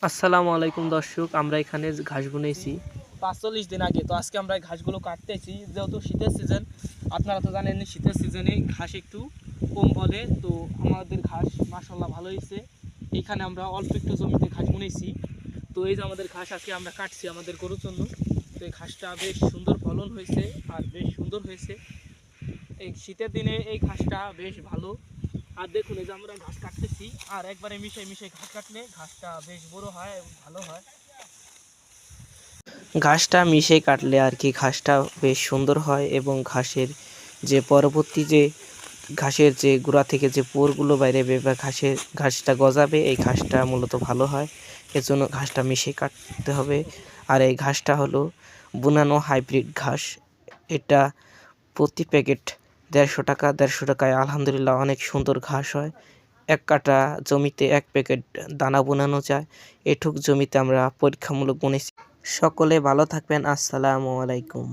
আসসালামু আলাইকুম দর্শক, আমরা এখানে ঘাস বুনেছি ৪৫ দিন আগে। তো আজকে আমরা এই ঘাসগুলো কাটতেছি, যেহেতু শীতের সিজন। আপনারা তো জানেন শীতের সিজনে ঘাস একটু কম ফলে। তো আমাদের ঘাস মাশাআল্লাহ ভালো হয়েছে। এইখানে আমরা অল্প একটু জমিতে ঘাস বুনেছি। তো এই যে আমাদের ঘাস আজকে আমরা কাটছি আমাদের গরুর জন্য। তো এই ঘাসটা বেশ সুন্দর ফলন হয়েছে আর বেশ সুন্দর হয়েছে। এই শীতের দিনে এই ঘাসটা বেশ ভালো। আর দেখুন এই যে আমরা ঘাস কাটতেছি, আর একবারে মিশে মিশে ঘাস কাটলে ঘাসটা বেশ বড় হয় এবং ভালো হয়। ঘাসটা মিশে কাটলে আর কি ঘাসটা বেশ সুন্দর হয় এবং যে পরবর্তী যে ঘাসের যে গোড়া থেকে যে পোরগুলো বাইরে বের বা ঘাসটা গজাবে, এই ঘাসটা মূলত ভালো হয়। এজন্য ঘাসটা মিশে কাটতে হবে। আর এই ঘাসটা হলো বুনানো হাইব্রিড ঘাস। এটা প্রতি প্যাকেট ১৫০ টাকা। ১৫০ টাকায় আলহামদুলিল্লাহ অনেক সুন্দর ঘাস হয়। এক কাঠা জমিতে ১ প্যাকেট দানা বোনানো যায়। এটুক জমিতে আমরা পরীক্ষামূলক বুনেছি। সকলে ভালো থাকবেন। আসসালামু আলাইকুম।